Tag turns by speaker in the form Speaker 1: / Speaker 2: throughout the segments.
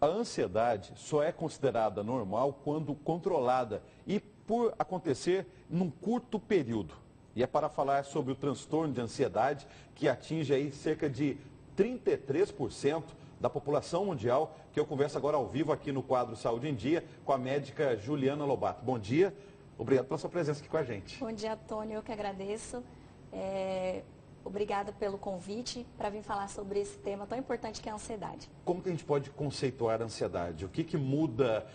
Speaker 1: A ansiedade só é considerada normal quando controlada e por acontecer num curto período. E é para falar sobre o transtorno de ansiedade que atinge aí cerca de 33% da população mundial, que eu converso agora ao vivo aqui no quadro Saúde em Dia com a médica Juliana Lobato. Bom dia, obrigado pela sua presença aqui com a gente.
Speaker 2: Bom dia, Antônio, eu que agradeço. Obrigada pelo convite para vir falar sobre esse tema tão importante que é a ansiedade.
Speaker 1: Como que a gente pode conceituar a ansiedade? O que muda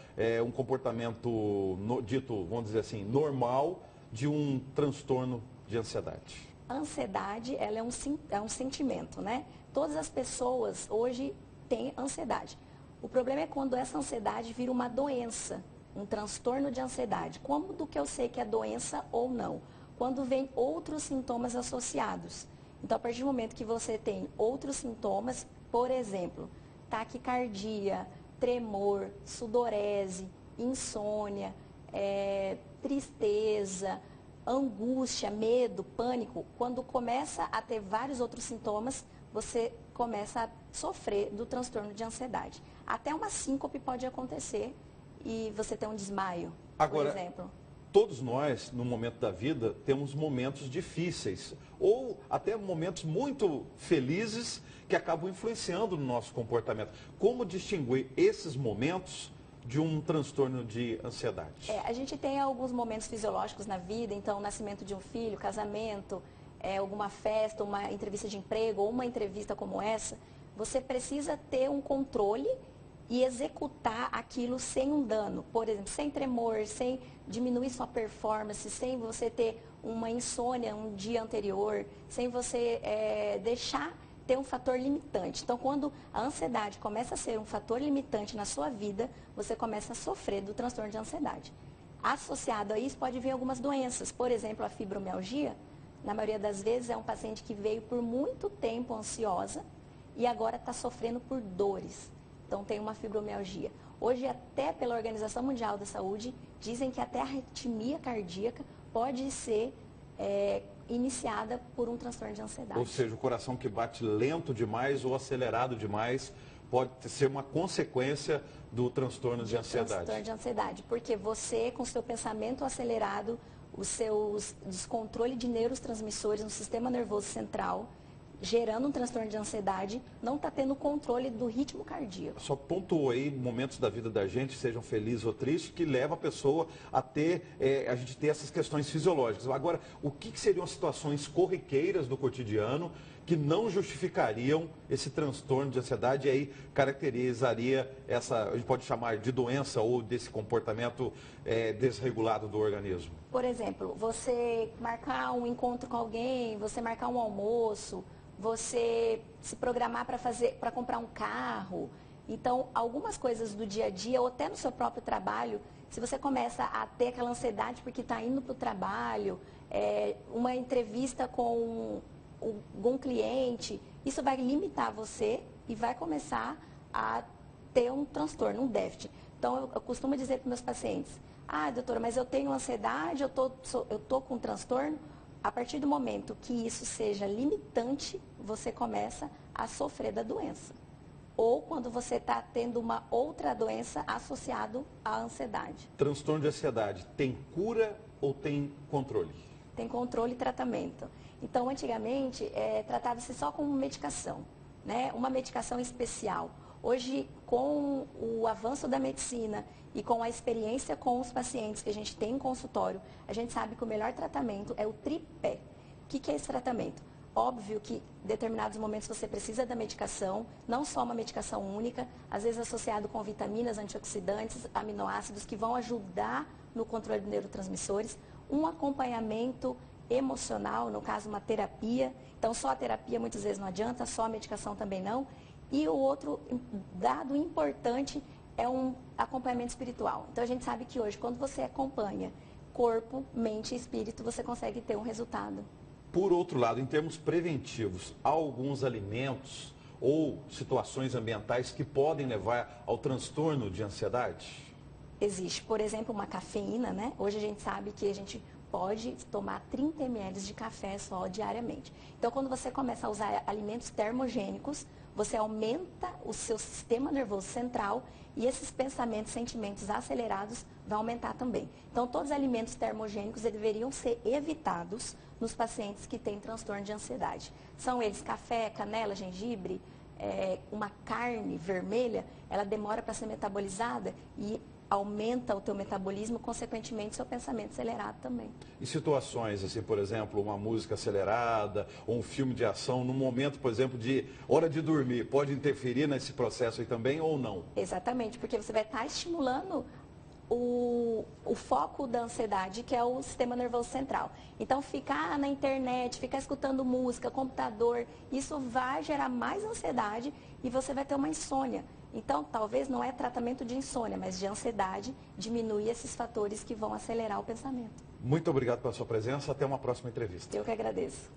Speaker 1: um comportamento dito, vamos dizer assim, normal de um transtorno de ansiedade?
Speaker 2: A ansiedade, ela é um sentimento, né? Todas as pessoas hoje têm ansiedade. O problema é quando essa ansiedade vira uma doença, um transtorno de ansiedade. Como do que eu sei que é doença ou não? Quando vem outros sintomas associados. Então, a partir do momento que você tem outros sintomas, por exemplo, taquicardia, tremor, sudorese, insônia, tristeza, angústia, medo, pânico, quando começa a ter vários outros sintomas, você começa a sofrer do transtorno de ansiedade. Até uma síncope pode acontecer e você ter um desmaio, por exemplo.
Speaker 1: Todos nós, no momento da vida, temos momentos difíceis ou até momentos muito felizes que acabam influenciando no nosso comportamento. Como distinguir esses momentos de um transtorno de ansiedade?
Speaker 2: A gente tem alguns momentos fisiológicos na vida, então o nascimento de um filho, casamento, alguma festa, uma entrevista de emprego ou uma entrevista como essa, você precisa ter um controle e executar aquilo sem um dano, por exemplo, sem tremor, sem diminuir sua performance, sem você ter uma insônia um dia anterior, sem você deixar ter um fator limitante. Então, quando a ansiedade começa a ser um fator limitante na sua vida, você começa a sofrer do transtorno de ansiedade. Associado a isso, pode vir algumas doenças, por exemplo, a fibromialgia, na maioria das vezes é um paciente que veio por muito tempo ansiosa e agora está sofrendo por dores. Então, tem uma fibromialgia. Hoje, até pela Organização Mundial da Saúde, dizem que até a arritmia cardíaca pode ser iniciada por um transtorno de ansiedade.
Speaker 1: Ou seja, o coração que bate lento demais ou acelerado demais pode ser uma consequência do transtorno de ansiedade.
Speaker 2: Transtorno de ansiedade, porque você, com o seu pensamento acelerado, o seu descontrole de neurotransmissores no sistema nervoso central, gerando um transtorno de ansiedade, não está tendo controle do ritmo cardíaco.
Speaker 1: Só pontuou aí momentos da vida da gente, sejam felizes ou tristes, que leva a pessoa a ter, a gente ter essas questões fisiológicas. Agora, o que seriam situações corriqueiras do cotidiano que não justificariam esse transtorno de ansiedade e aí caracterizaria essa, a gente pode chamar de doença ou desse comportamento desregulado do organismo?
Speaker 2: Por exemplo, você marcar um encontro com alguém, você marcar um almoço, você se programar para comprar um carro. Então, algumas coisas do dia a dia, ou até no seu próprio trabalho, se você começa a ter aquela ansiedade porque está indo para o trabalho, uma entrevista com algum cliente, isso vai limitar você e vai começar a ter um transtorno, um déficit. Então, eu costumo dizer para meus pacientes, doutora, mas eu tenho ansiedade, eu tô com um transtorno. A partir do momento que isso seja limitante, você começa a sofrer da doença. Ou quando você está tendo uma outra doença associada à ansiedade.
Speaker 1: Transtorno de ansiedade tem cura ou tem controle?
Speaker 2: Tem controle e tratamento. Então, antigamente, tratava-se só com medicação, né? Uma medicação especial. Hoje, com o avanço da medicina e com a experiência com os pacientes que a gente tem em consultório, a gente sabe que o melhor tratamento é o tripé. O que é esse tratamento? Óbvio que em determinados momentos você precisa da medicação, não só uma medicação única, às vezes associado com vitaminas, antioxidantes, aminoácidos que vão ajudar no controle de neurotransmissores, um acompanhamento emocional, no caso uma terapia. Então, só a terapia muitas vezes não adianta, só a medicação também não. E o outro dado importante é um acompanhamento espiritual. Então, a gente sabe que hoje, quando você acompanha corpo, mente e espírito, você consegue ter um resultado.
Speaker 1: Por outro lado, em termos preventivos, há alguns alimentos ou situações ambientais que podem levar ao transtorno de ansiedade?
Speaker 2: Existe, por exemplo, uma cafeína, né? Hoje a gente sabe que a gente pode tomar 30 ml de café só diariamente. Então, quando você começa a usar alimentos termogênicos, você aumenta o seu sistema nervoso central e esses pensamentos, sentimentos acelerados vão aumentar também. Então, todos os alimentos termogênicos deveriam ser evitados nos pacientes que têm transtorno de ansiedade. São eles café, canela, gengibre, uma carne vermelha, ela demora para ser metabolizada e aumenta o teu metabolismo, consequentemente, seu pensamento acelerado também.
Speaker 1: Em situações, assim, por exemplo, uma música acelerada ou um filme de ação, no momento, por exemplo, de hora de dormir, pode interferir nesse processo aí também ou não?
Speaker 2: Exatamente, porque você vai estar estimulando o foco da ansiedade, que é o sistema nervoso central. Então, ficar na internet, ficar escutando música, computador, isso vai gerar mais ansiedade e você vai ter uma insônia. Então, talvez não é tratamento de insônia, mas de ansiedade, diminui esses fatores que vão acelerar o pensamento.
Speaker 1: Muito obrigado pela sua presença. Até uma próxima entrevista.
Speaker 2: Eu que agradeço.